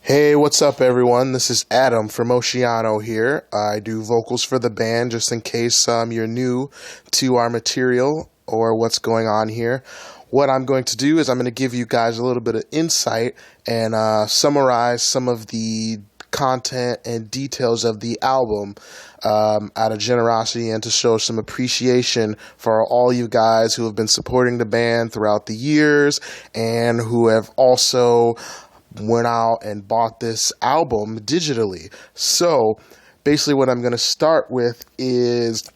Hey, what's up, everyone? This is Adam from Oceano here. I do vocals for the band just in case you're new to our material or what's going on here. What I'm going to do is I'm going to give you guys a little bit of insight and summarize some of the content and details of the album out of generosity and to show some appreciation for all you guys who have been supporting the band throughout the years and who have also went out and bought this album digitally. So basically what I'm going to start with is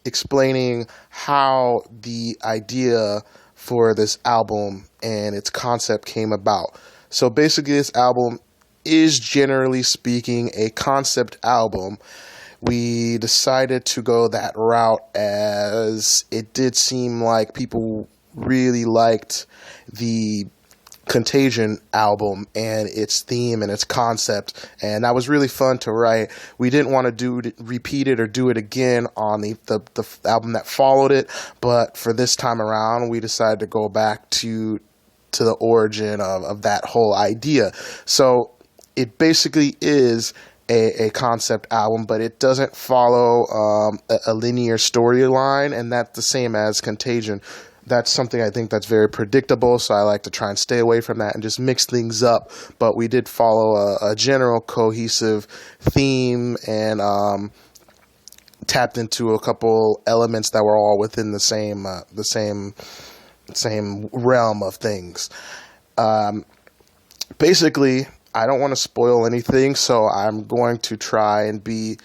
explaining how the idea for this album and its concept came about. So basically this album is, generally speaking, a concept album. We decided to go that route as it did seem like people really liked the Contagion album and its theme and its concept, and that was really fun to write. We didn't want to repeat it or do it again on the album that followed it, but for this time around we decided to go back to the origin of that whole idea. So it basically is a concept album, but it doesn't follow a linear storyline, and that's the same as Contagion. That's something I think that's very predictable, so I like to try and stay away from that and just mix things up. But we did follow a general cohesive theme and tapped into a couple elements that were all within the same realm of things. Basically, I don't want to spoil anything, so I'm going to try and be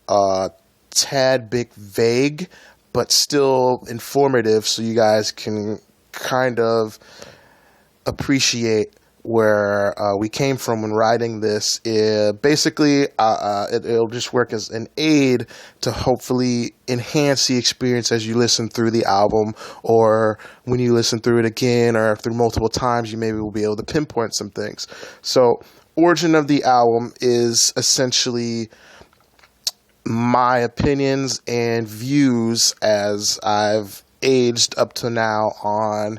a tad bit vague, but still informative so you guys can kind of appreciate where we came from when writing this. Basically, it'll just work as an aid to hopefully enhance the experience as you listen through the album, or when you listen through it again or through multiple times, you maybe will be able to pinpoint some things. So, origin of the album is essentially my opinions and views as I've aged up to now on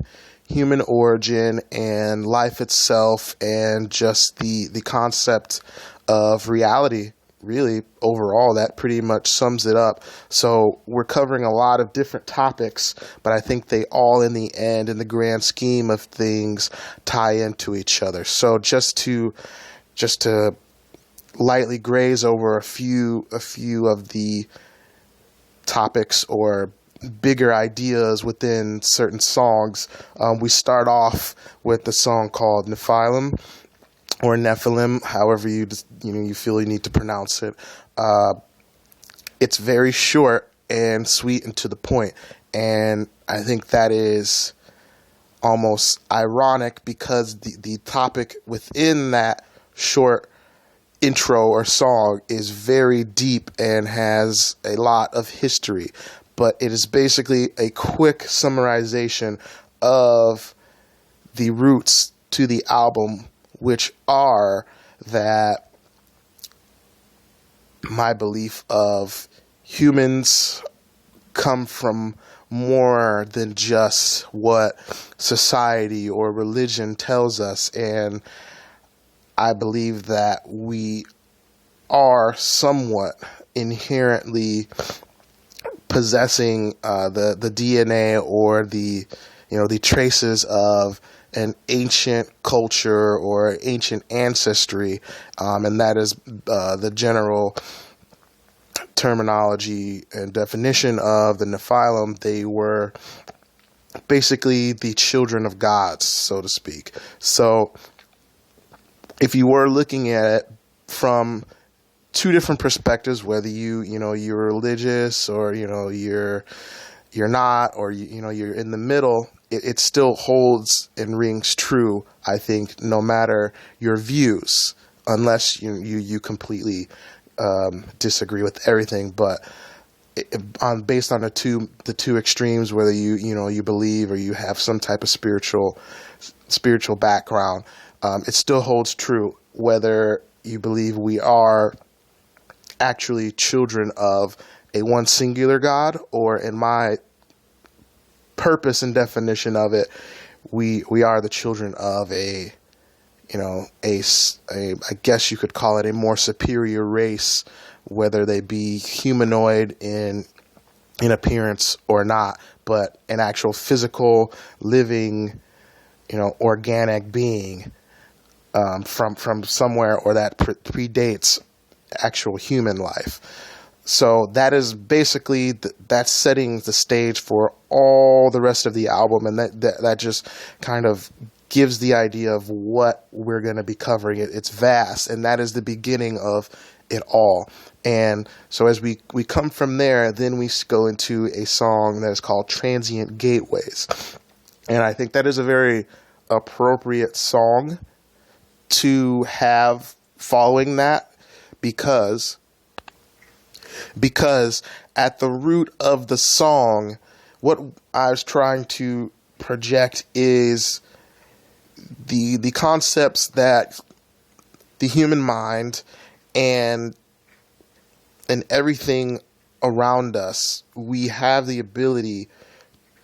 human origin and life itself and just the concept of reality. Really, overall, that pretty much sums it up. So we're covering a lot of different topics, but I think they all, in the end, in the grand scheme of things, tie into each other. So just to lightly graze over a few of the topics or bigger ideas within certain songs. We start off with the song called Nephilim, or Nephilim, however you feel you need to pronounce it. It's very short and sweet and to the point, and I think that is almost ironic because the topic within that short intro or song is very deep and has a lot of history, but it is basically a quick summarization of the roots to the album, which are that my belief of humans come from more than just what society or religion tells us, and I believe that we are somewhat inherently possessing the DNA or the traces of an ancient culture or ancient ancestry, and that is the general terminology and definition of the Nephilim. They were basically the children of gods, so to speak. So if you were looking at it from two different perspectives, whether you're religious or you're not, or you're in the middle, it still holds and rings true, I think, no matter your views, unless you completely disagree with everything. But based on the two extremes, whether you believe or you have some type of spiritual background, it still holds true whether you believe we are actually children of a one singular God, or in my purpose and definition of it, we are the children of a I guess you could call it a more superior race, whether they be humanoid in appearance or not, but an actual physical, living, organic being from somewhere, or that predates actual human life. So that is basically that's setting the stage for all the rest of the album, and that just kind of gives the idea of what we're going to be covering. It's vast, and that is the beginning of it all. And so as we come from there, then we go into a song that is called Transient Gateways. And I think that is a very appropriate song to have following that, because at the root of the song, what I was trying to project is the concepts that the human mind and everything around us, we have the ability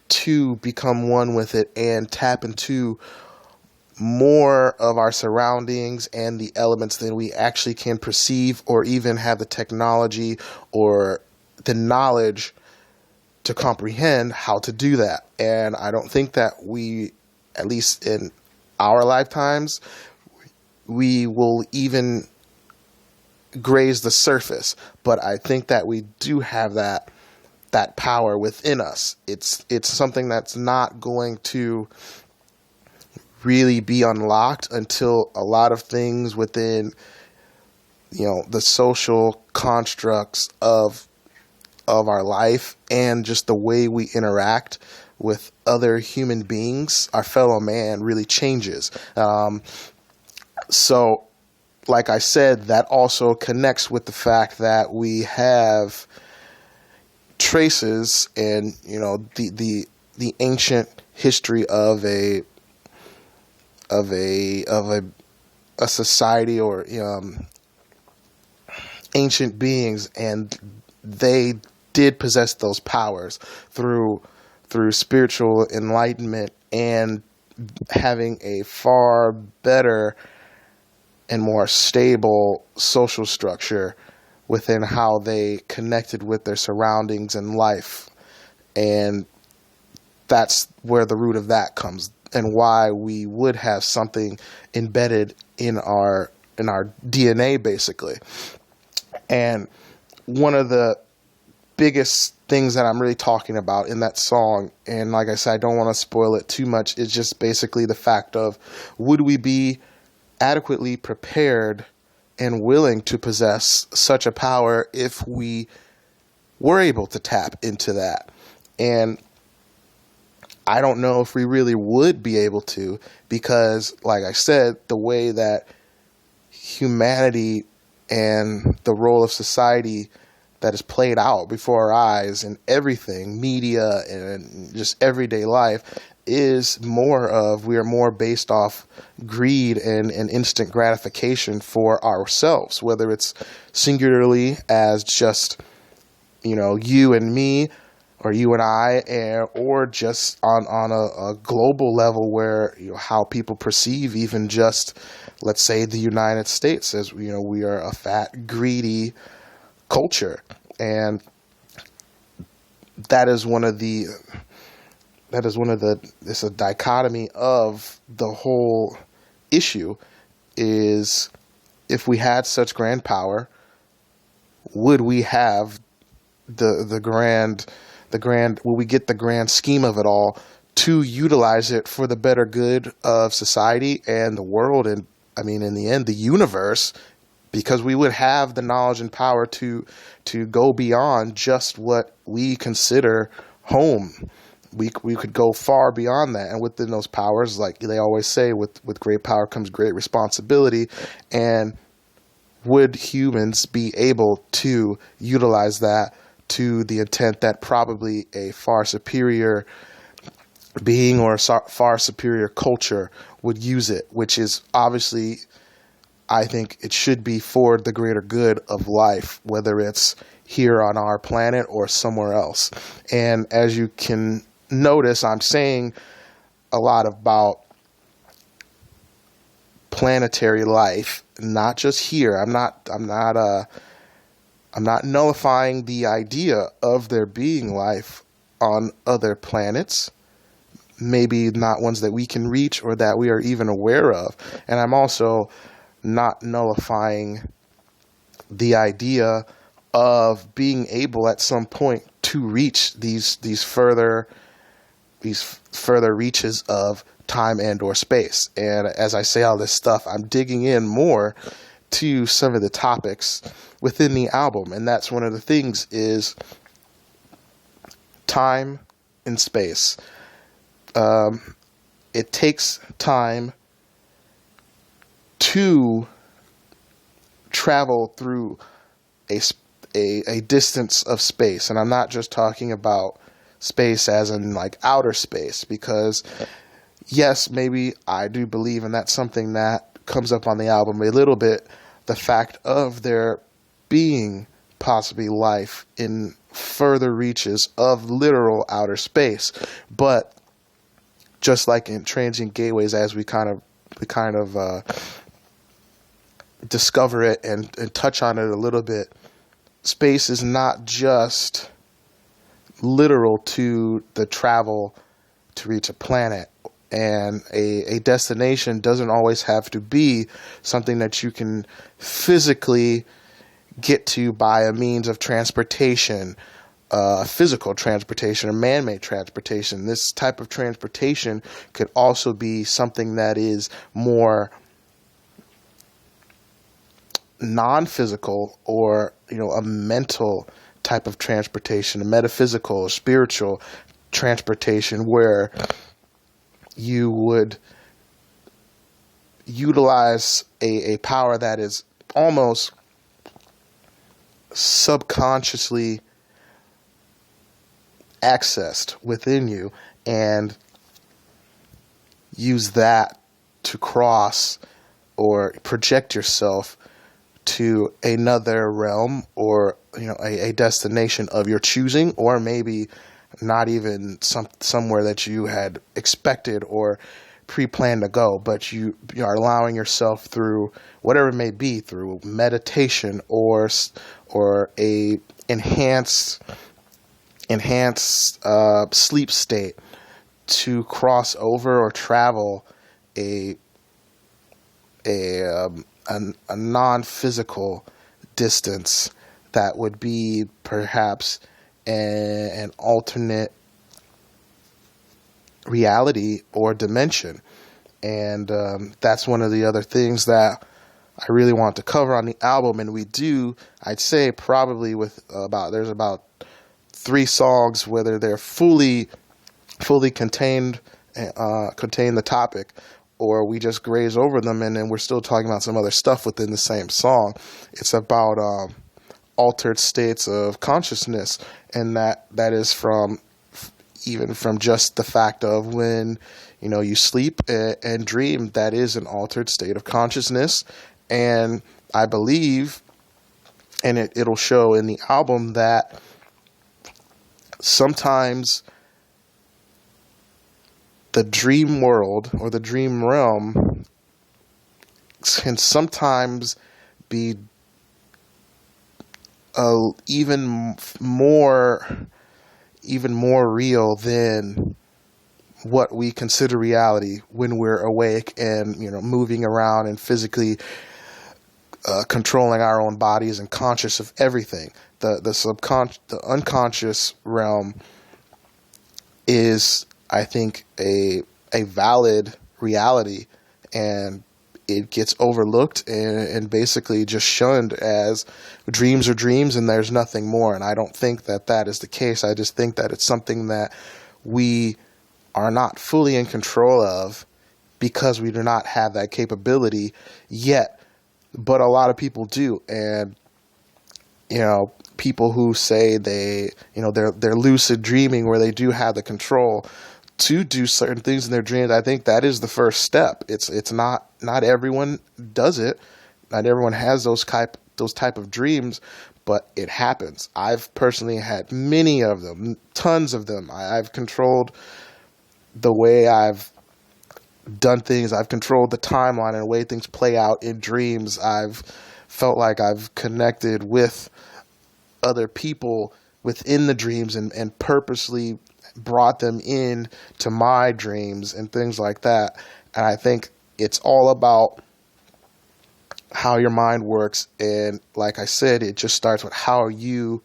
to become one with it and tap into more of our surroundings and the elements than we actually can perceive, or even have the technology or the knowledge to comprehend how to do that. And I don't think that we, at least in our lifetimes, we will even graze the surface. But I think that we do have that power within us. It's something that's not going to really be unlocked until a lot of things within the social constructs of our life, and just the way we interact with other human beings, our fellow man, really changes. So like I said, that also connects with the fact that we have traces and the ancient history of a society, or ancient beings, and they did possess those powers through spiritual enlightenment and having a far better and more stable social structure within how they connected with their surroundings and life. And that's where the root of that comes, and why we would have something embedded in our DNA, basically. And one of the biggest things that I'm really talking about in that song, and like I said, I don't want to spoil it too much, is just basically the fact of, would we be adequately prepared and willing to possess such a power if we were able to tap into that? And I don't know if we really would be able to, because, like I said, the way that humanity and the role of society that is played out before our eyes and everything, media and just everyday life, is more of, we are more based off greed and instant gratification for ourselves, whether it's singularly as just, you and me, or you and I, or just on a global level, where how people perceive even just, let's say, the United States, as we are a fat, greedy culture. And it's a dichotomy of the whole issue, is if we had such grand power, would we have will we get the grand scheme of it all to utilize it for the better good of society and the world, and in the end, the universe, because we would have the knowledge and power to go beyond just what we consider home. We could go far beyond that, and within those powers, like they always say, with great power comes great responsibility. And would humans be able to utilize that to the intent that probably a far superior being or a far superior culture would use it, which is obviously, I think it should be for the greater good of life, whether it's here on our planet or somewhere else. And as you can notice, I'm saying a lot about planetary life, not just here. I'm not nullifying the idea of there being life on other planets, maybe not ones that we can reach or that we are even aware of. And I'm also not nullifying the idea of being able at some point to reach these further reaches of time and or space. And as I say all this stuff, I'm digging in more to some of the topics within the album, and that's one of the things is time and space. It takes time to travel through a distance of space, and I'm not just talking about space as in like outer space, because yes, maybe I do believe, and that's something that comes up on the album a little bit, the fact of there being possibly life in further reaches of literal outer space. But just like in Transient Gateways, as we kind of discover it and touch on it a little bit, space is not just literal to the travel to reach a planet. And a destination doesn't always have to be something that you can physically get to by a means of transportation, physical transportation or man-made transportation. This type of transportation could also be something that is more non-physical, or a mental type of transportation, a metaphysical or spiritual transportation, where you would utilize a power that is almost subconsciously accessed within you, and use that to cross or project yourself to another realm, or a destination of your choosing, or maybe not even somewhere that you had expected or pre-planned to go, but you are allowing yourself through whatever it may be, through meditation or a enhanced sleep state, to cross over or travel a non-physical distance that would be perhaps an alternate reality or dimension. And that's one of the other things that I really want to cover on the album. And we do, I'd say, probably there's about 3 songs, whether they're fully contain the topic, or we just graze over them and then we're still talking about some other stuff within the same song. It's about altered states of consciousness, and that is from just the fact of when you sleep and dream, that is an altered state of consciousness. And I believe, and it'll show in the album, that sometimes the dream world or the dream realm can sometimes be even more real than what we consider reality when we're awake and moving around and physically controlling our own bodies and conscious of everything. The unconscious realm is, I think, a valid reality, and it gets overlooked and basically just shunned as dreams are dreams and there's nothing more. And I don't think that is the case. I just think that it's something that we are not fully in control of because we do not have that capability yet. But a lot of people do. And, people who say they're lucid dreaming, where they do have the control to do certain things in their dreams, I think that is the first step. It's not everyone does it. Not everyone has those type of dreams, but it happens. I've personally had many of them, tons of them. I've controlled the way I've done things. I've controlled the timeline and the way things play out in dreams. I've felt like I've connected with other people within the dreams and purposely brought them in to my dreams and things like that. And I think it's all about how your mind works. And like I said, it just starts with how you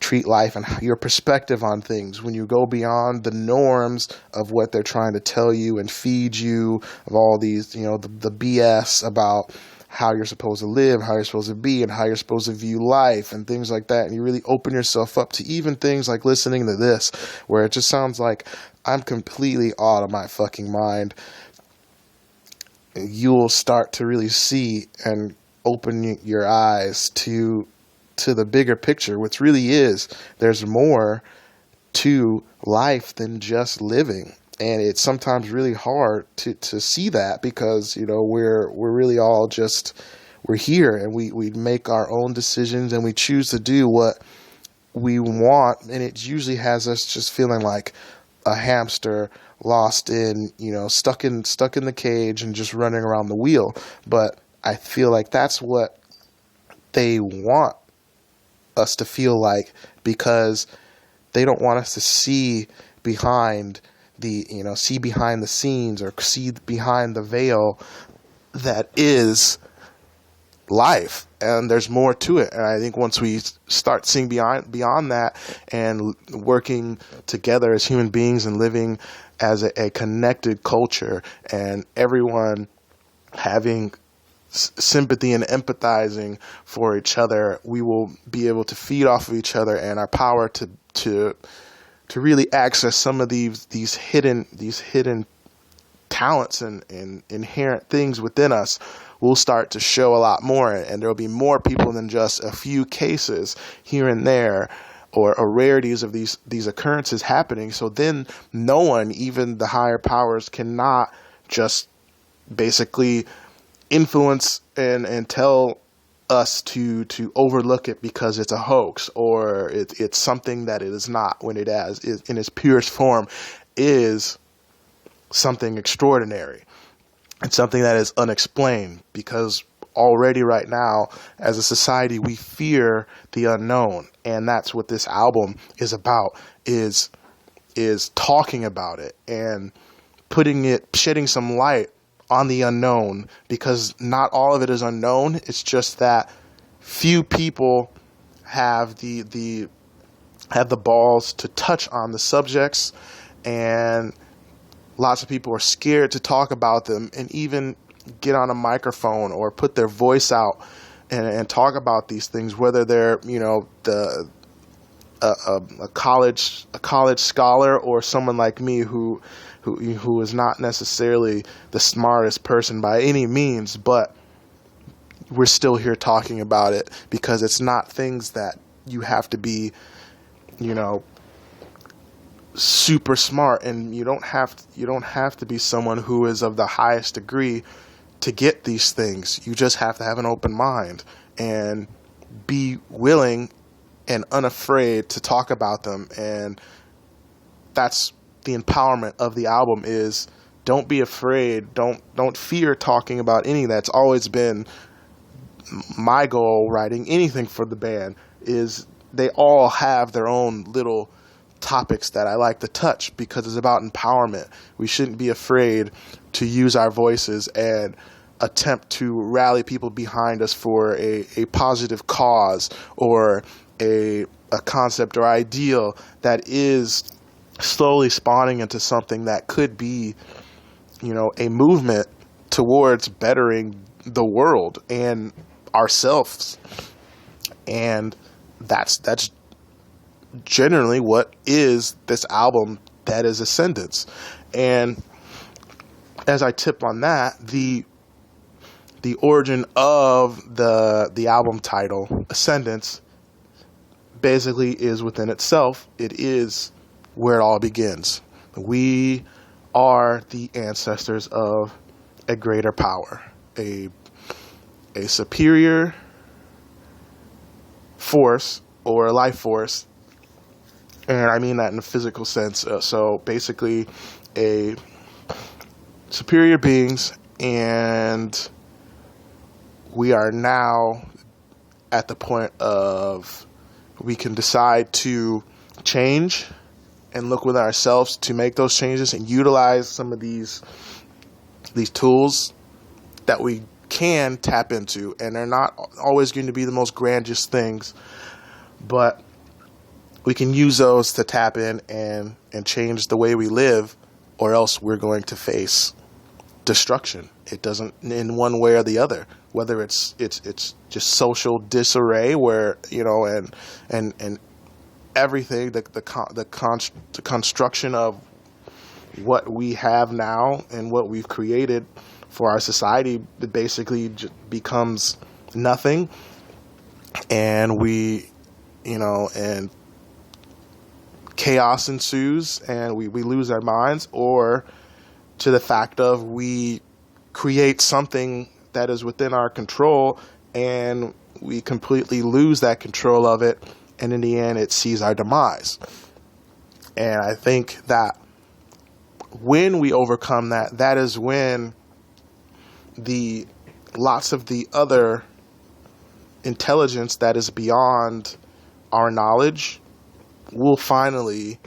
treat life and your perspective on things. When you go beyond the norms of what they're trying to tell you and feed you, of all these, the BS about how you're supposed to live, how you're supposed to be, and how you're supposed to view life and things like that. And you really open yourself up to even things like listening to this, where it just sounds like I'm completely out of my fucking mind. You'll start to really see and open your eyes to the bigger picture, which really is there's more to life than just living. And it's sometimes really hard to see that because, we're really all just, we're here and we make our own decisions and we choose to do what we want. And it usually has us just feeling like a hamster lost in, stuck in the cage and just running around the wheel. But I feel like that's what they want us to feel like, because they don't want us to see behind see behind the scenes or see behind the veil that is life. And there's more to it. And I think once we start seeing beyond that and working together as human beings and living as a connected culture and everyone having sympathy and empathizing for each other, we will be able to feed off of each other, and our power to really access some of these hidden talents and inherent things within us will start to show a lot more, and there will be more people than just a few cases here and there or rarities of these occurrences happening. So then no one, even the higher powers, cannot just basically influence and tell us to overlook it because it's a hoax or it's something that it is not, when it in its purest form is something extraordinary. It's something that is unexplained, because already right now as a society we fear the unknown, and that's what this album is about, is talking about it and shedding some light on the unknown, because not all of it is unknown. It's just that few people have the balls to touch on the subjects, and lots of people are scared to talk about them and even get on a microphone or put their voice out and talk about these things, whether they're a college scholar or someone like me who is not necessarily the smartest person by any means, but we're still here talking about it because it's not things that you have to be, super smart, and you don't have to be someone who is of the highest degree to get these things. You just have to have an open mind and be willing and unafraid to talk about them. And that's the empowerment of the album, is don't be afraid, don't fear talking about any. That's always been my goal writing anything for the band, is they all have their own little topics that I like to touch, because it's about empowerment. We shouldn't be afraid to use our voices and attempt to rally people behind us for a positive cause or a concept or ideal that is slowly spawning into something that could be, a movement towards bettering the world and ourselves. And that's generally what is this album that is Ascendants. And as I tip on that, the origin of the album title, Ascendants, basically is within itself. It is where it all begins. We are the ancestors of a greater power, a superior force or a life force, and I mean that in a physical sense. So basically, a superior beings, and we are now at the point of we can decide to change and look within ourselves to make those changes and utilize some of these tools that we can tap into. And they're not always going to be the most grandiose things, but we can use those to tap in and change the way we live, or else we're going to face destruction. It doesn't, in one way or the other, whether it's just social disarray where, and everything, the construction of what we have now and what we've created for our society, it basically just becomes nothing, and and chaos ensues, and we lose our minds, or to the fact of we create something that is within our control and we completely lose that control of it, and in the end it sees our demise. And I think that when we overcome that, that is when lots of the other intelligence that is beyond our knowledge will finally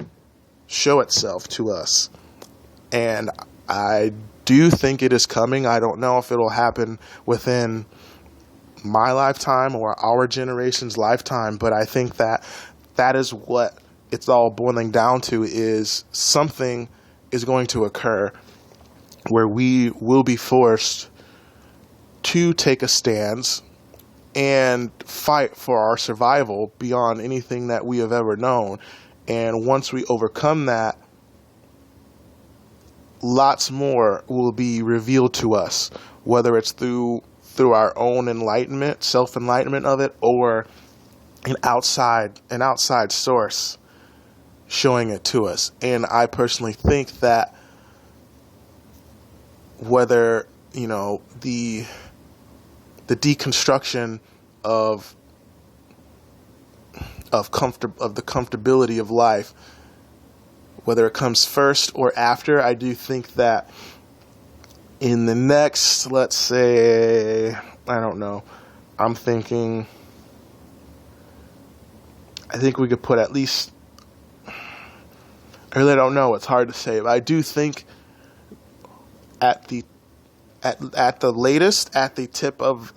show itself to us. And I do think it is coming. I don't know if it'll happen within my lifetime or our generation's lifetime, but I think that is what it's all boiling down to, is something is going to occur where we will be forced to take a stance and fight for our survival beyond anything that we have ever known. And once we overcome that, lots more will be revealed to us, whether it's through our own enlightenment, self-enlightenment of it, or an outside source showing it to us. And I personally think that whether, the deconstruction of the comfortability of life, whether it comes first or after, I do think that in the next, let's say, I don't know, I think we could put at least, I really don't know, it's hard to say, but I do think at the latest, at the tip of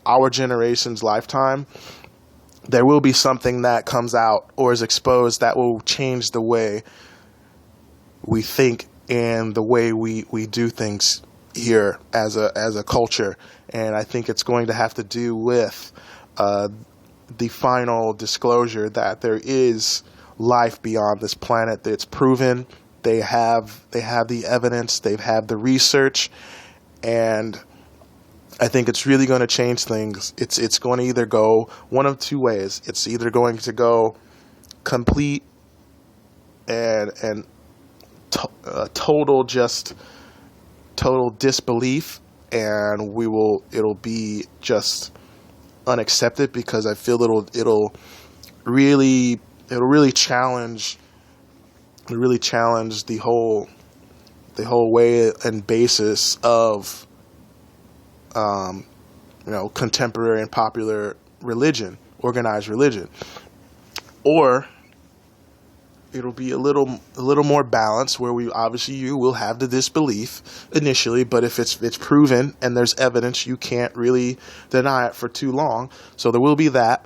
our generation's lifetime, there will be something that comes out or is exposed that will change the way we think and the way we do things here as a culture. And I think it's going to have to do with the final disclosure that there is life beyond this planet. That it's proven. They have the evidence. They've had the research, and I think it's really going to change things. It's going to either go one of two ways. It's either going to go complete and total disbelief, and it'll be just unaccepted, because I feel it'll really challenge the whole way and basis of contemporary and popular religion, organized religion. Or it'll be a little more balanced, where you will have the disbelief initially, but if it's proven and there's evidence, you can't really deny it for too long. So there will be that,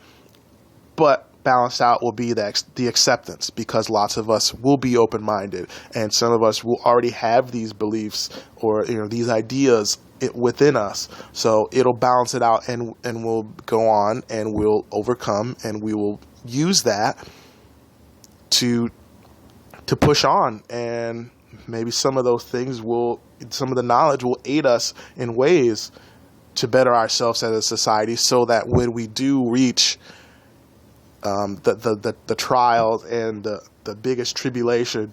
but balanced out will be the acceptance, because lots of us will be open-minded, and some of us will already have these beliefs or these ideas within us. So it'll balance it out, and we'll go on and we'll overcome, and we will use that to push on. And maybe some of the knowledge will aid us in ways to better ourselves as a society, so that when we do reach the trials and the biggest tribulation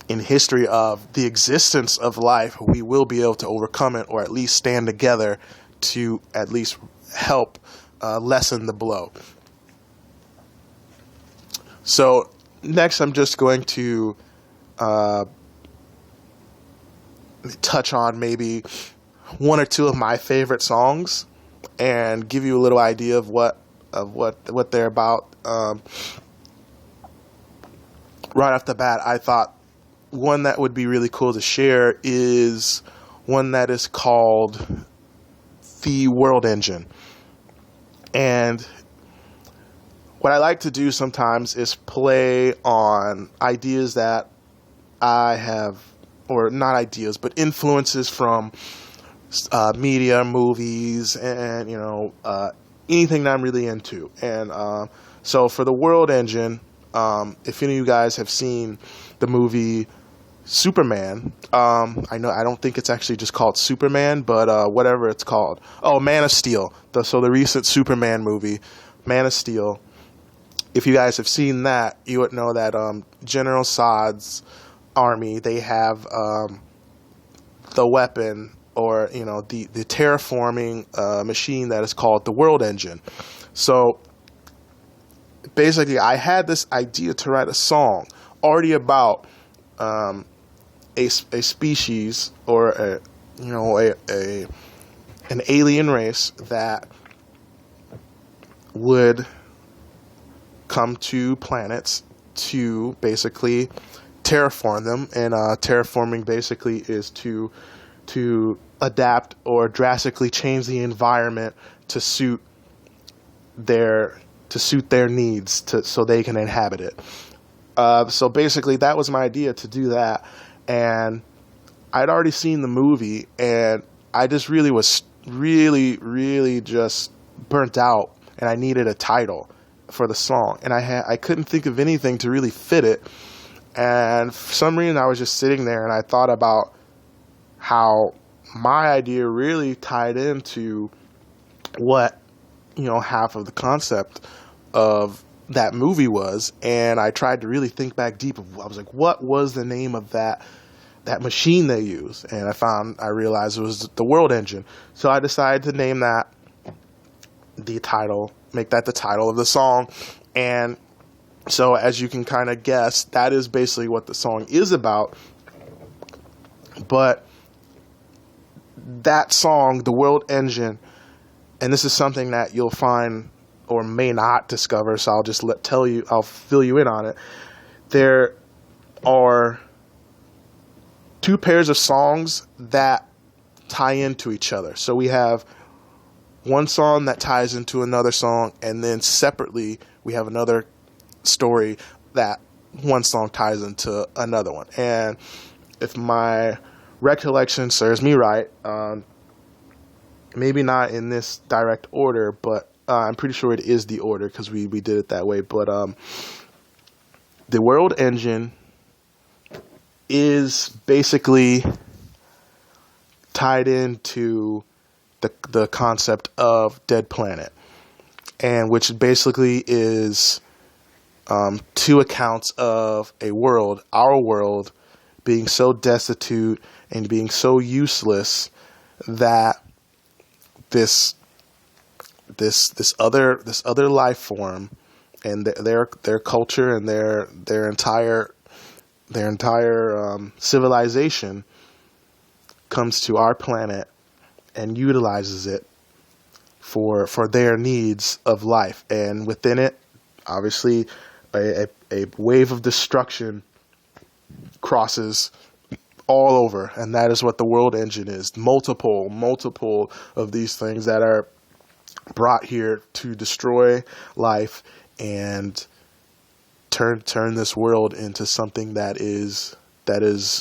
in history of the existence of life, we will be able to overcome it, or at least stand together to at least help lessen the blow. So next, I'm just going to touch on maybe one or two of my favorite songs and give you a little idea of what they're about. Right off the bat, I thought one that would be really cool to share is one that is called The World Engine. And what I like to do sometimes is play on ideas that I have, or not ideas, but influences from media, movies, and anything that I'm really into. And so for The World Engine, if any of you guys have seen the movie Superman, I don't think it's actually just called Superman, but whatever it's called. Oh, Man of Steel. The recent Superman movie, Man of Steel. If you guys have seen that, you would know that General Zod's army, they have the weapon, or the terraforming machine that is called the World Engine. So basically, I had this idea to write a song already about a species, or an alien race that would come to planets to basically terraform them. And terraforming basically is to adapt or drastically change the environment to suit their needs, so they can inhabit it. So basically, that was my idea, to do that. And I'd already seen the movie, and I just really was really just burnt out, and I needed a title for the song, and I couldn't think of anything to really fit it. And for some reason, I was just sitting there, and I thought about how my idea really tied into what half of the concept of that movie was. And I tried to really think back deep. I was like, what was the name of that machine they used? And I realized it was the World Engine. So I decided to name that make that the title of the song. And so, as you can kind of guess, that is basically what the song is about. But that song, The World Engine, and this is something that you'll find or may not discover, so I'll just I'll fill you in on it. There are two pairs of songs that tie into each other. So we have one song that ties into another song, and then separately we have another story that one song ties into another one. And if my recollection serves me right, maybe not in this direct order, but I'm pretty sure it is the order, because we did it that way. But the World Engine is basically tied into the concept of Dead Planet, and which basically is two accounts of our world, being so destitute and being so useless that this other life form and their culture and their entire civilization comes to our planet and utilizes it for their needs of life. And within it, obviously, a wave of destruction crosses all over, and that is what the World Engine is. Multiple of these things that are brought here to destroy life and turn this world into something that is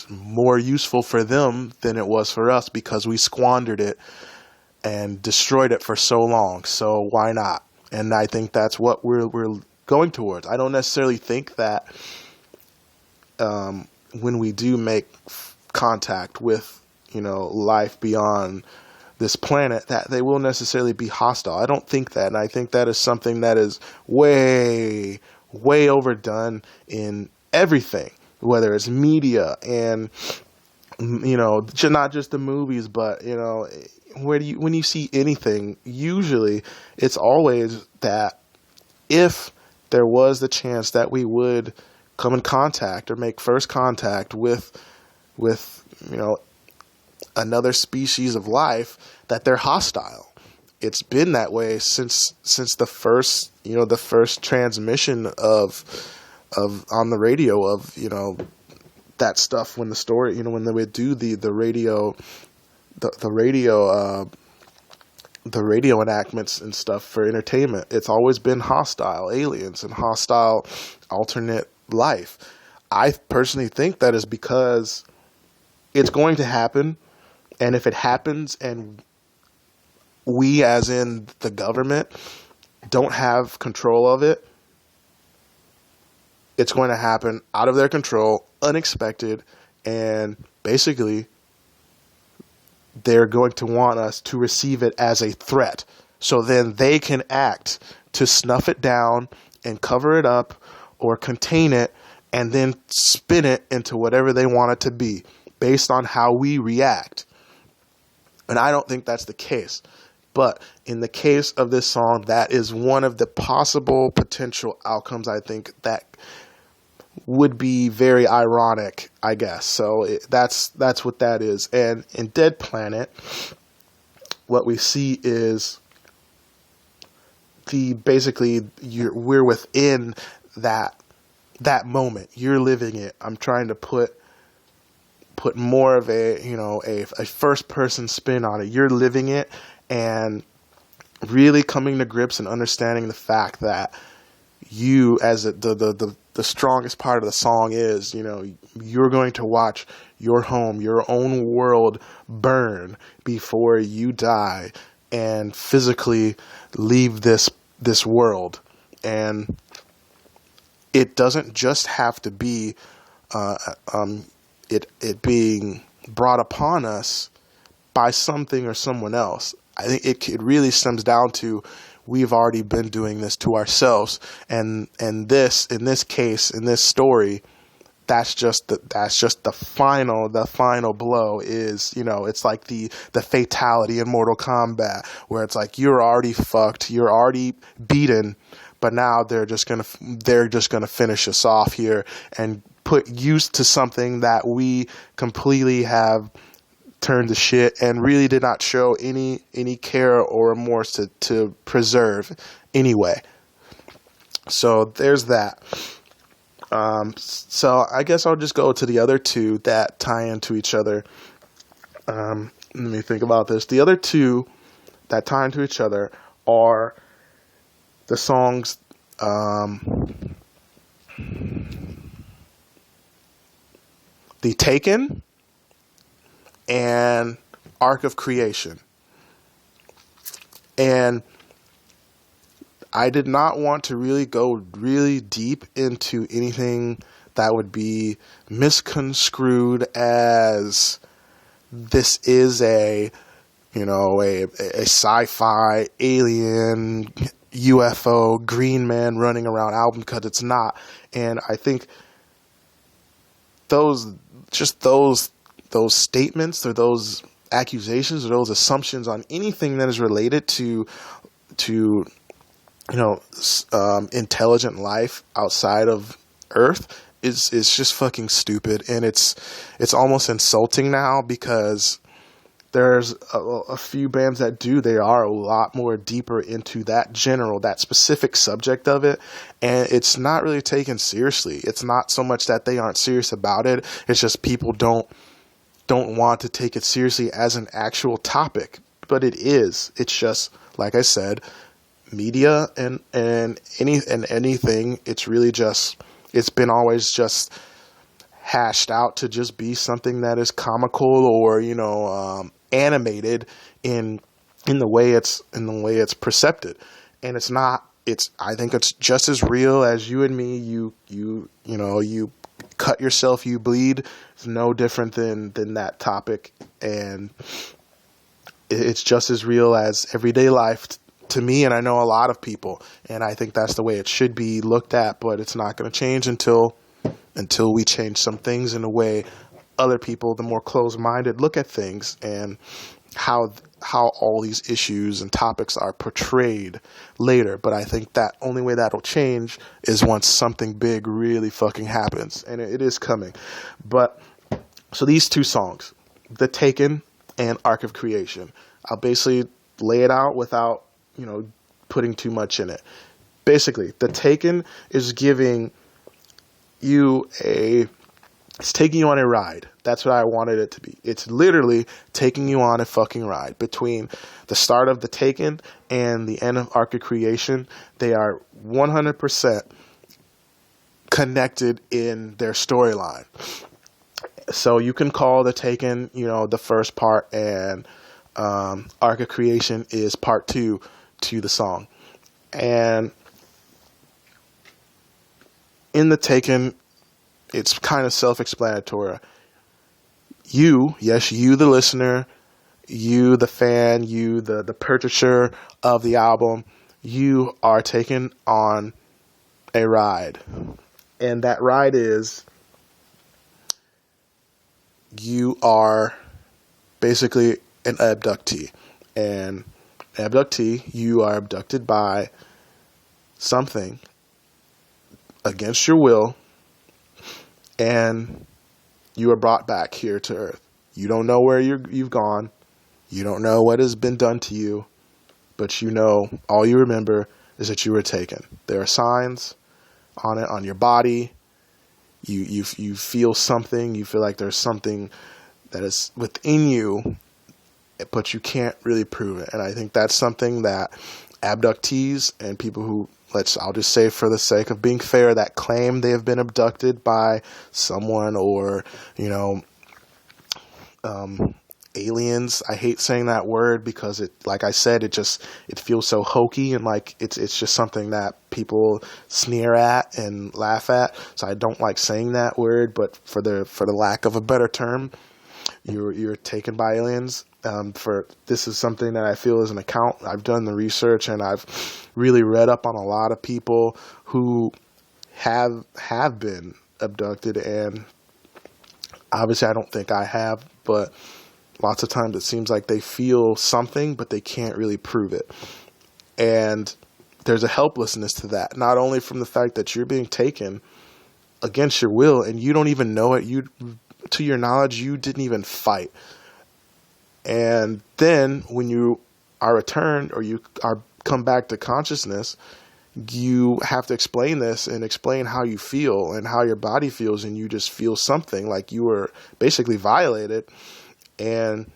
more useful for them than it was for us, because we squandered it and destroyed it for so long. So why not? And I think that's what we're going towards. I don't necessarily think that when we do make contact with life beyond this planet, that they will necessarily be hostile. I don't think that, and I think that is something that is way overdone in everything, whether it's media and not just the movies, but when you see anything, usually it's always that if there was the chance that we would come in contact or make first contact with another species of life, that they're hostile. It's been that way since the first transmission of on the radio of, that stuff, when the story, when they would do the radio, the radio enactments and stuff for entertainment. It's always been hostile aliens and hostile alternate life. I personally think that is because it's going to happen, and if it happens and we, as in the government, don't have control of it, it's going to happen out of their control, unexpected, and basically they're going to want us to receive it as a threat. So then they can act to snuff it down and cover it up or contain it, and then spin it into whatever they want it to be based on how we react. And I don't think that's the case. But in the case of this song, that is one of the possible potential outcomes, I think, that would be very ironic, I guess. So that's what that is. And in Dead Planet, what we see is we're within that moment. You're living it. I'm trying to put more of a first person spin on it. You're living it and really coming to grips and understanding the fact that you, as the strongest part of the song is, you're going to watch your home, your own world burn before you die and physically leave this world. And it doesn't just have to be it being brought upon us by something or someone else. I think it really stems down to, we've already been doing this to ourselves, and this, in this case, in this story, that's just the final blow. Is, it's like the fatality in Mortal Kombat, where it's like you're already fucked, you're already beaten, but now they're just gonna finish us off here and put use to something that we completely have turned to shit and really did not show any care or remorse to preserve anyway. So there's that. So I guess I'll just go to the other two that tie into each other. Let me think about this. The other two that tie into each other are the songs The Taken and Arc of Creation. And I did not want to really go really deep into anything that would be misconstrued as this is a sci-fi alien UFO green man running around album, because it's not. And I think those statements or those accusations or those assumptions on anything that is related to intelligent life outside of Earth is just fucking stupid. And it's almost insulting now, because there's a few bands that they are a lot more deeper into that specific subject of it, and it's not really taken seriously. It's not so much that they aren't serious about it, it's just people don't want to take it seriously as an actual topic. But it is. It's just, like I said, media and anything, it's really just, it's been always just hashed out to just be something that is comical or animated in the way it's perceived. And it's not. I think it's just as real as you and me. You cut yourself, you bleed. It's no different than that topic, and it's just as real as everyday life to me, and I know a lot of people, and I think that's the way it should be looked at. But it's not going to change until we change some things in a way other people, the more closed-minded, look at things, and how all these issues and topics are portrayed later. But I think that only way that'll change is once something big really fucking happens, and it is coming. But so these two songs, The Taken and Arc of Creation. I'll basically lay it out without, putting too much in it. Basically, The Taken is giving you it's taking you on a ride. That's what I wanted it to be. It's literally taking you on a fucking ride. Between the start of The Taken and the end of Arc of Creation, they are 100% connected in their storyline. So you can call The Taken, the first part, and Arc of Creation is part 2 to the song. And in The Taken, it's kind of self-explanatory. You, the listener, you, the fan, you, the purchaser of the album, you are taken on a ride. And that ride is, you are basically an abductee. And abductee, you are abducted by something against your will, and you are brought back here to Earth. You don't know where you've gone. You don't know what has been done to you, but all you remember is that you were taken. There are signs on it, on your body. You feel something. You feel like there's something that is within you, but you can't really prove it. And I think that's something that abductees and people who, I'll just say for the sake of being fair, that claim they have been abducted by someone or, aliens. I hate saying that word because it, like I said, it feels so hokey, and like it's just something that people sneer at and laugh at. So I don't like saying that word, but for the lack of a better term, you're taken by aliens. This is something that I feel is an account. I've done the research, and I've really read up on a lot of people who have been abducted, and obviously I don't think I have, but lots of times it seems like they feel something, but they can't really prove it. And there's a helplessness to that, not only from the fact that you're being taken against your will and you don't even know it. To your knowledge, you didn't even fight. And then when you are returned, or you are come back to consciousness, you have to explain this and explain how you feel and how your body feels, and you just feel something like you were basically violated, and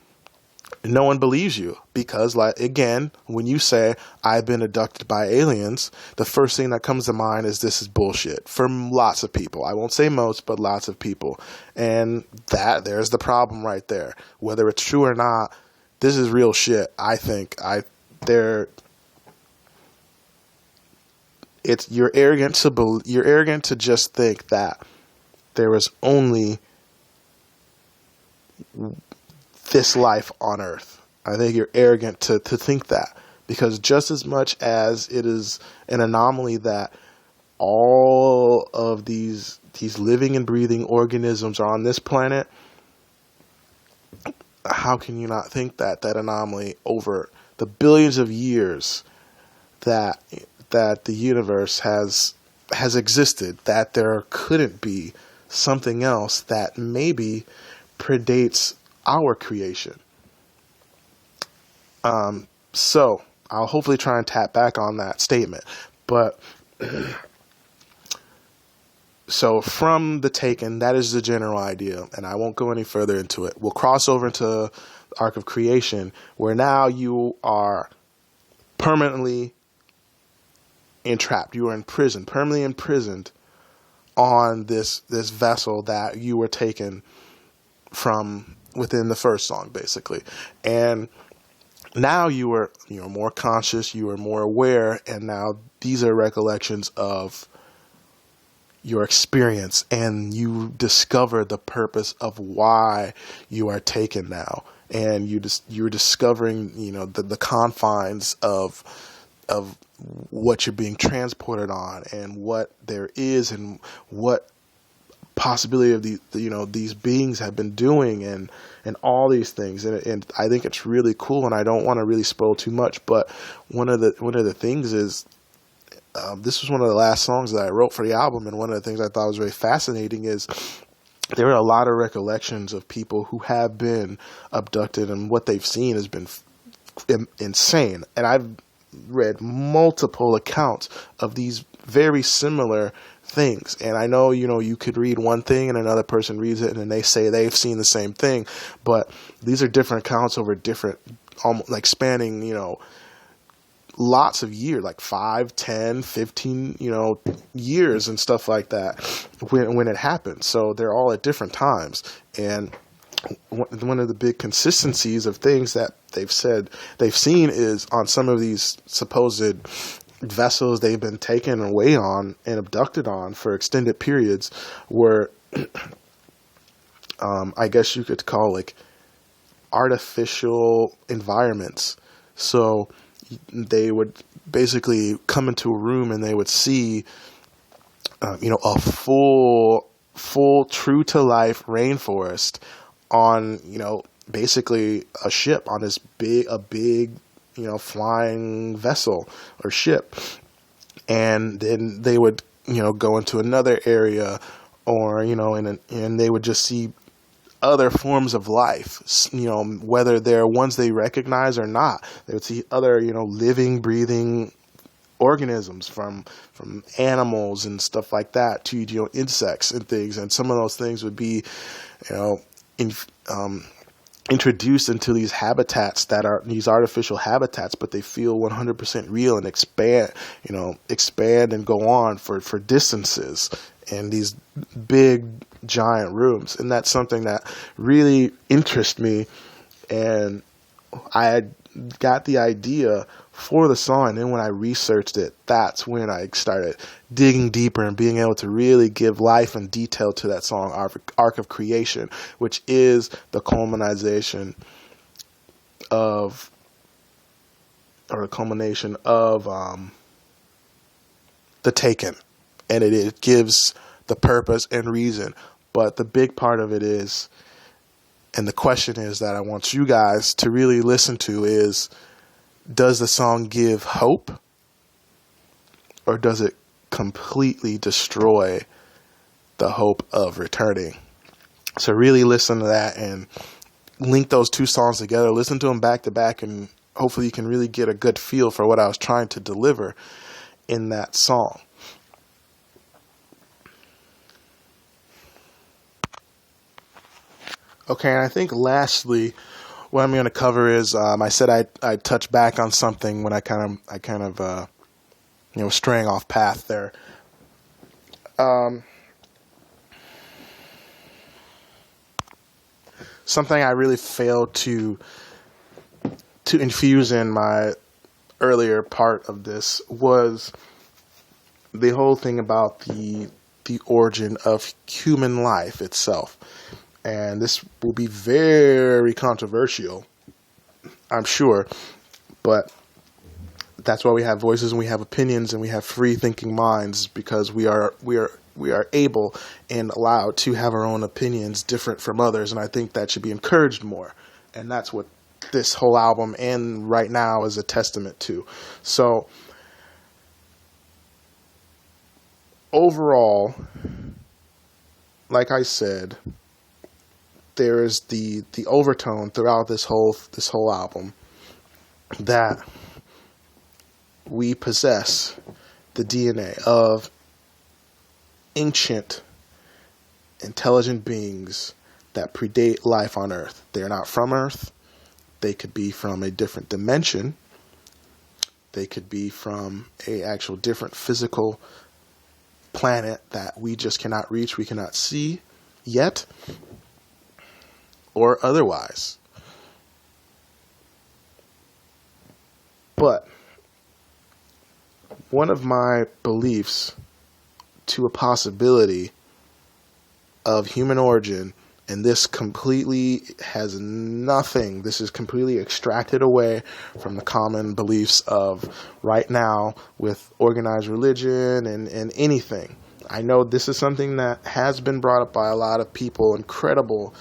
no one believes you because, like, again, when you say I've been abducted by aliens, the first thing that comes to mind is this is bullshit for lots of people. I won't say most, but lots of people. And there's the problem right there. Whether it's true or not, this is real shit. I think you're arrogant to just think that there was only this life on Earth. I think you're arrogant to think that, because just as much as it is an anomaly that all of these living and breathing organisms are on this planet, how can you not think that anomaly over the billions of years that the universe has existed, that there couldn't be something else that maybe predates our creation? So I'll hopefully try and tap back on that statement. But so from The Taken, that is the general idea, and I won't go any further into it. We'll cross over into Arc of Creation, where now you are permanently entrapped. You are imprisoned, permanently imprisoned on this vessel that you were taken from within the first song, basically. And now you're more conscious, you are more aware, and now these are recollections of your experience, and you discover the purpose of why you are taken now, and you're discovering the confines of what you're being transported on, and what there is, and what possibility of these beings have been doing, and all these things, and I think it's really cool, and I don't want to really spoil too much, but one of the things is, this was one of the last songs that I wrote for the album, and one of the things I thought was very fascinating is there are a lot of recollections of people who have been abducted, and what they've seen has been insane. And I've read multiple accounts of these very similar things. And I know, you could read one thing and another person reads it and they say they've seen the same thing, but these are different accounts over different, almost like spanning, lots of years, like 5, 10, 15, years and stuff like that when it happens. So they're all at different times. And one of the big consistencies of things that they've said they've seen is on some of these supposed vessels they've been taken away on and abducted on for extended periods were, I guess you could call like artificial environments. So they would basically come into a room and they would see, a full true to life rainforest on, basically a ship on this big, flying vessel or ship. And then they would, go into another area or, and they would just see other forms of life, whether they're ones they recognize or not. They would see other, living, breathing organisms from animals and stuff like that to, insects and things. And some of those things would be, introduced into these habitats that are these artificial habitats, but they feel 100% real and expand and go on for distances in these big giant rooms. And that's something that really interests me. And I had got the idea for the song, and then when I researched it, that's when I started digging deeper and being able to really give life and detail to that song, Arc of Creation, which is the culmination of The Taken. And it gives the purpose and reason. But the big part of it is, and the question is that I want you guys to really listen to is, does the song give hope, or does it completely destroy the hope of returning? So really listen to that and link those two songs together. Listen to them back to back, and hopefully you can really get a good feel for what I was trying to deliver in that song. Okay, and I think lastly, what I'm going to cover is, I said I'd touch back on something when I kind of straying off path there. Something I really failed to infuse in my earlier part of this was the whole thing about the origin of human life itself. And this will be very controversial, I'm sure, but that's why we have voices and we have opinions and we have free thinking minds, because we are able and allowed to have our own opinions different from others. And I think that should be encouraged more. And that's what this whole album and right now is a testament to. So overall, like I said, there is the overtone throughout this whole album that we possess the DNA of ancient intelligent beings that predate life on Earth. They're not from Earth. They could be from a different dimension. They could be from a actual different physical planet that we just cannot reach, we cannot see yet, or otherwise. But one of my beliefs to a possibility of human origin, and this completely has nothing, this is completely extracted away from the common beliefs of right now with organized religion and anything. I know this is something that has been brought up by a lot of people, incredible,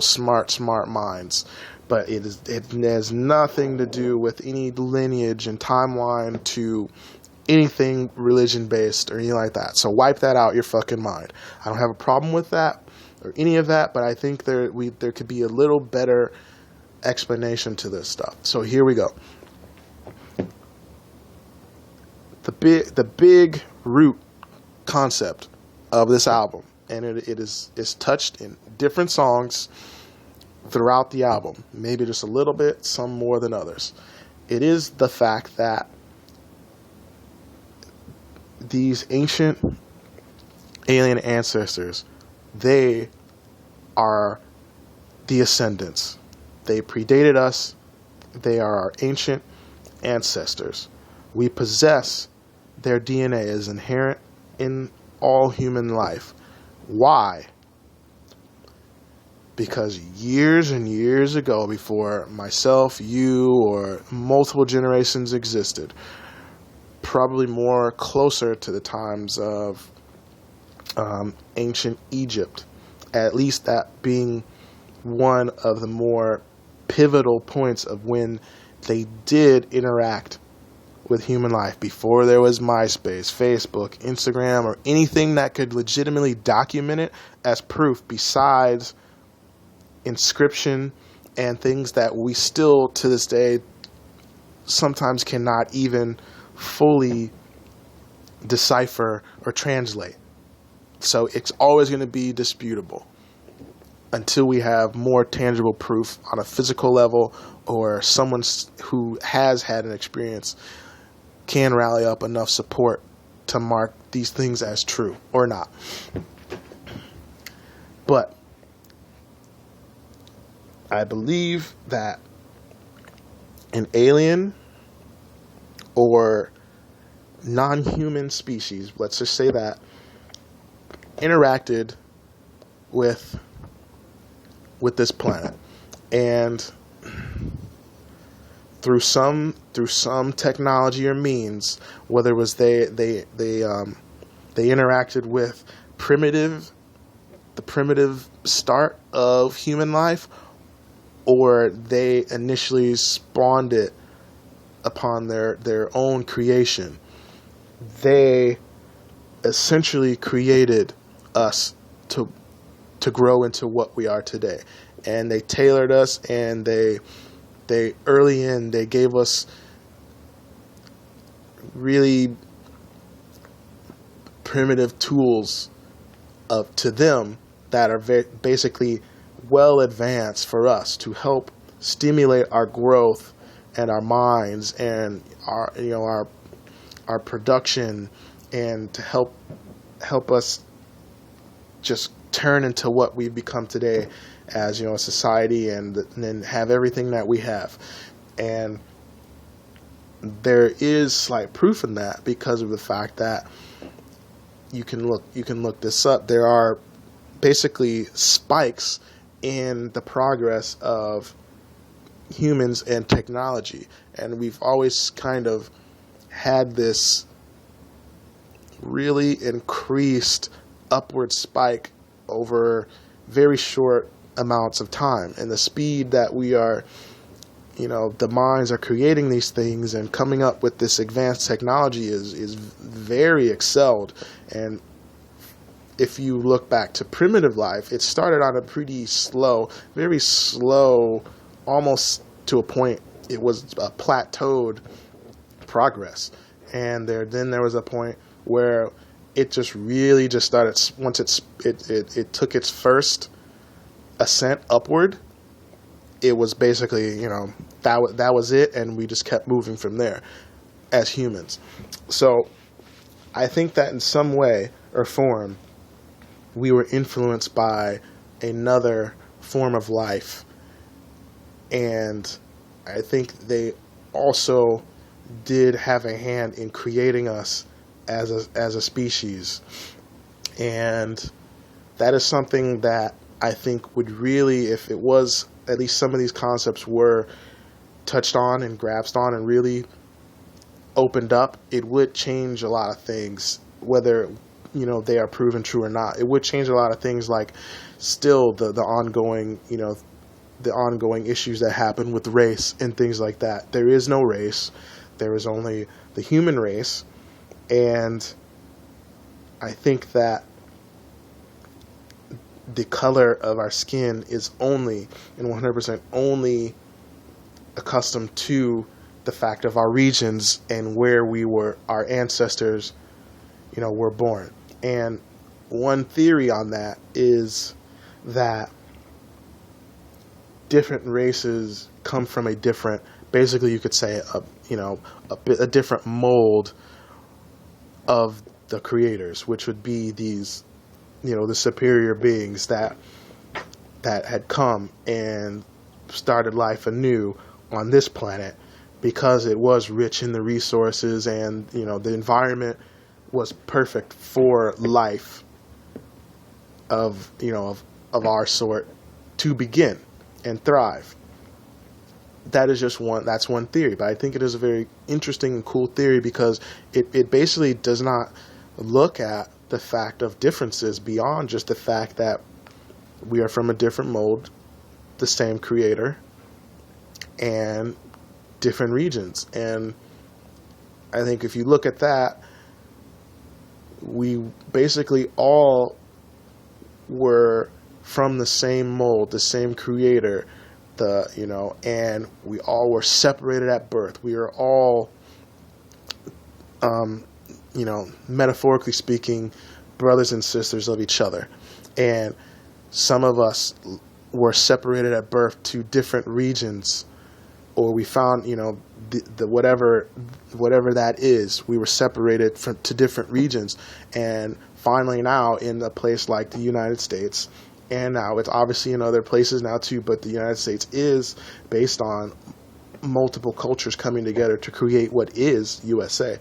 smart minds, but it has nothing to do with any lineage and timeline to anything religion based or anything like that. So wipe that out your fucking mind. I don't have a problem with that, or any of that, but I think there could be a little better explanation to this stuff. So here we go. The big root concept of this album, and it is touched in different songs throughout the album, maybe just a little bit, some more than others. It is the fact that these ancient alien ancestors, they are the Ascendants. They predated us. They are our ancient ancestors. We possess their DNA as inherent in all human life. Why? Because years and years ago, before myself, you, or multiple generations existed, probably more closer to the times of ancient Egypt, at least that being one of the more pivotal points of when they did interact with human life, before there was MySpace, Facebook, Instagram, or anything that could legitimately document it as proof besides inscription and things that we still to this day sometimes cannot even fully decipher or translate. So it's always going to be disputable until we have more tangible proof on a physical level, or someone who has had an experience can rally up enough support to mark these things as true or not. But I believe that an alien or non-human species, let's just say that, interacted with this planet, and through some technology or means, whether it was they interacted with the primitive start of human life, or they initially spawned it upon their own creation. They essentially created us to grow into what we are today, and they tailored us, and they early in they gave us really primitive tools to them that are basically well advanced for us to help stimulate our growth and our minds and our production, and to help us just turn into what we've become today as a society, and then have everything that we have. And there is slight proof in that because of the fact that you can look this up. There are basically spikes in the progress of humans and technology, and we've always kind of had this really increased upward spike over very short amounts of time. And the speed that we are, the minds are creating these things and coming up with this advanced technology is very excelled. And if you look back to primitive life, it started on a pretty slow, very slow, almost to a point it was a plateaued progress. And then there was a point where it just really just started, once it took its first ascent upward, it was basically, that was it, and we just kept moving from there as humans. So I think that in some way or form, we were influenced by another form of life, and I think they also did have a hand in creating us as a species. And that is something that I think would really, if it was, at least some of these concepts were touched on and grasped on and really opened up, it would change a lot of things, whether they are proven true or not. It would change a lot of things, like still the ongoing the ongoing issues that happen with race and things like that. There is no race. There is only the human race. And I think that the color of our skin is only and 100% only accustomed to the fact of our regions and where our ancestors, were born. And one theory on that is that different races come from a different, basically you could say, a different mold of the creators, which would be these, the superior beings that had come and started life anew on this planet, because it was rich in the resources and, the environment was perfect for life of our sort to begin and thrive. That's one theory, but I think it is a very interesting and cool theory, because it basically does not look at the fact of differences beyond just the fact that we are from a different mold, the same creator, and different regions. And I think if you look at that, we basically all were from the same mold, the same creator, and we all were separated at birth. We are all, metaphorically speaking, brothers and sisters of each other. And some of us were separated at birth to different regions, or we found, the whatever that is, we were separated to different regions. And finally now in a place like the United States, and now it's obviously in other places now too, but the United States is based on multiple cultures coming together to create what is USA.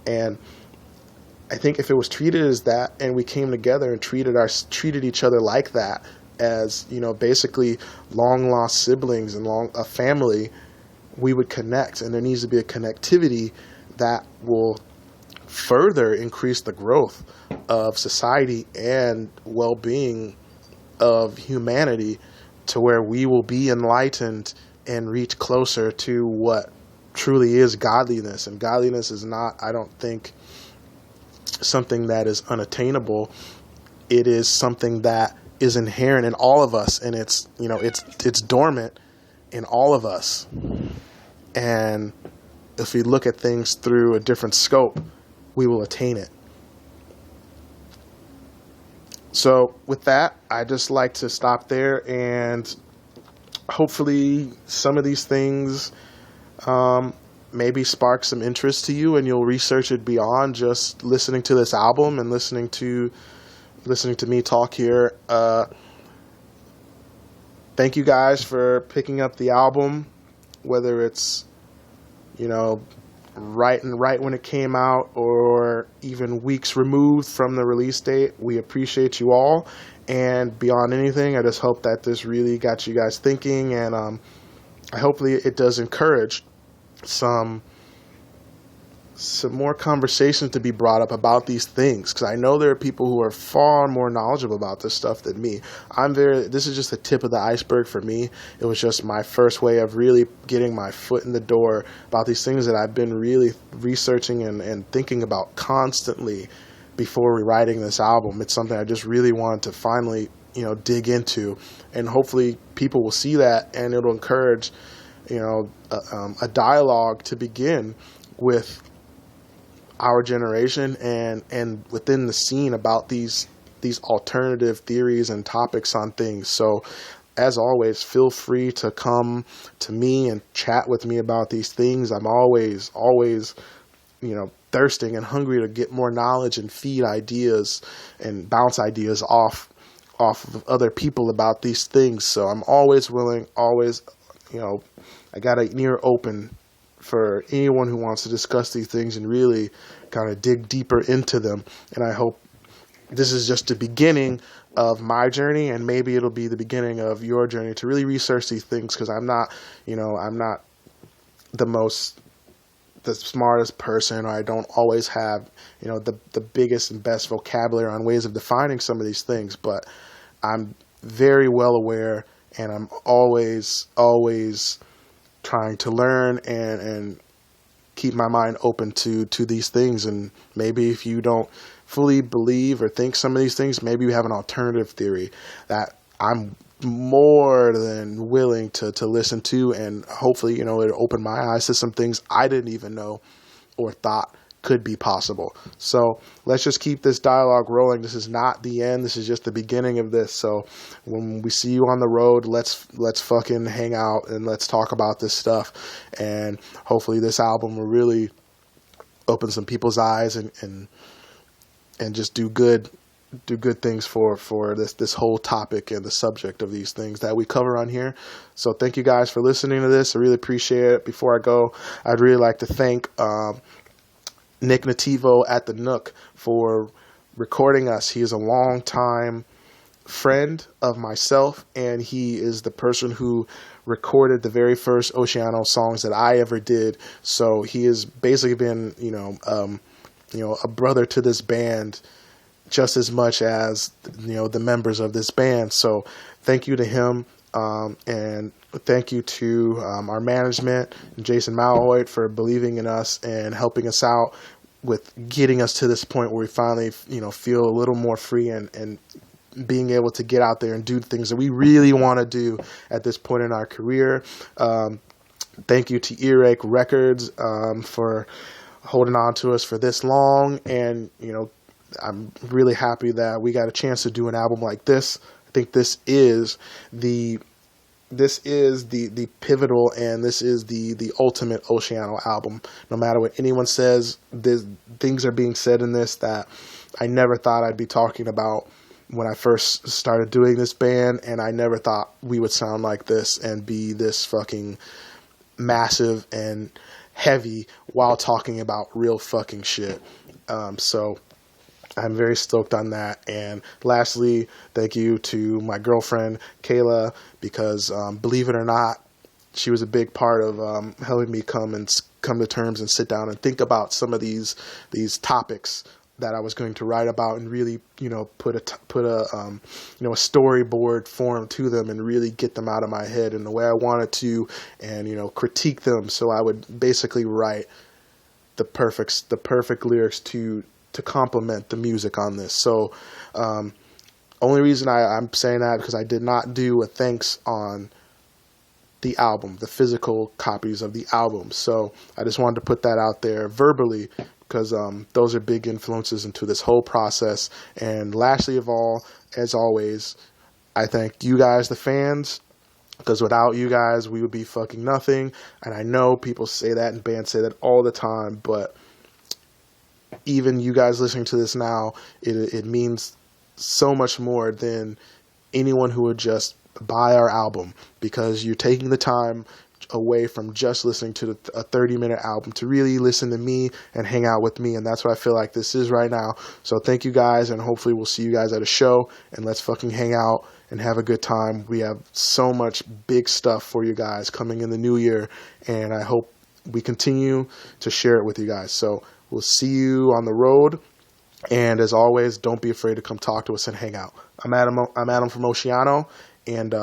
And I think if it was treated as that, and we came together and treated each other like that, as, basically long lost siblings and a family, we would connect. And there needs to be a connectivity that will further increase the growth of society and well-being of humanity, to where we will be enlightened and reach closer to what truly is godliness. And godliness is not, I don't think, something that is unattainable. It is something that is inherent in all of us, and it's dormant in all of us. And if we look at things through a different scope, we will attain it. So with that, I just like to stop there, and hopefully some of these things maybe spark some interest to you, and you'll research it beyond just listening to this album and listening to me talk here. Thank you guys for picking up the album, whether it's right when it came out, or even weeks removed from the release date. We appreciate you all, and beyond anything, I just hope that this really got you guys thinking, and hopefully it does encourage some more conversation to be brought up about these things, because I know there are people who are far more knowledgeable about this stuff than me. This is just the tip of the iceberg for me. It was just my first way of really getting my foot in the door about these things that I've been really researching and thinking about constantly before rewriting this album. It's something I just really wanted to finally, dig into, and hopefully people will see that, and it'll encourage, a dialogue to begin with our generation and within the scene about these alternative theories and topics on things. So as always, feel free to come to me and chat with me about these things. I'm always thirsting and hungry to get more knowledge and feed ideas and bounce ideas off of other people about these things. So I'm always willing, I got an ear open for anyone who wants to discuss these things and really kind of dig deeper into them. And I hope this is just the beginning of my journey, and maybe it'll be the beginning of your journey to really research these things, because I'm not the smartest person, or I don't always have, the biggest and best vocabulary on ways of defining some of these things, but I'm very well aware, and I'm always trying to learn and keep my mind open to these things. And maybe if you don't fully believe or think some of these things, maybe you have an alternative theory that I'm more than willing to listen to, and hopefully, it'll open my eyes to some things I didn't even know or thought could be possible. So let's just keep this dialogue rolling. This is not the end. This is just the beginning of this. So when we see you on the road, let's fucking hang out and let's talk about this stuff. And hopefully this album will really open some people's eyes and just do good things for this whole topic and the subject of these things that we cover on here. So thank you guys for listening to this. I really appreciate it. Before I go, I'd really like to thank Nick Nativo at the Nook for recording us. He is a long-time friend of myself, and he is the person who recorded the very first Oceano songs that I ever did. So he has basically been, a brother to this band just as much as, the members of this band. So thank you to him, and thank you to our management, Jason Malhoit, for believing in us and helping us out with getting us to this point where we finally, feel a little more free and being able to get out there and do things that we really want to do at this point in our career. Thank you to Earache Records for holding on to us for this long, and I'm really happy that we got a chance to do an album like this. I think this is the pivotal, and this is the ultimate Oceano album. No matter what anyone says, things are being said in this that I never thought I'd be talking about when I first started doing this band, and I never thought we would sound like this and be this fucking massive and heavy while talking about real fucking shit. So I'm very stoked on that. And lastly, thank you to my girlfriend, Kayla, because believe it or not, she was a big part of helping me come to terms and sit down and think about some of these topics that I was going to write about, and really, put a storyboard form to them and really get them out of my head in the way I wanted to, and critique them. So I would basically write the perfect lyrics to complement the music on this. So only reason I'm saying that because I did not do a thanks on the album, the physical copies of the album. So I just wanted to put that out there verbally, because those are big influences into this whole process. And lastly of all, as always, I thank you guys, the fans, because without you guys, we would be fucking nothing. And I know people say that and bands say that all the time, but even you guys listening to this now, it means so much more than anyone who would just buy our album, because you're taking the time away from just listening to a 30-minute album to really listen to me and hang out with me. And that's what I feel like this is right now. So thank you guys, and hopefully we'll see you guys at a show, and let's fucking hang out and have a good time. We have so much big stuff for you guys coming in the new year, and I hope we continue to share it with you guys. So we'll see you on the road, and as always, don't be afraid to come talk to us and hang out. I'm Adam from Oceano, and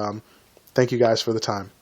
thank you guys for the time.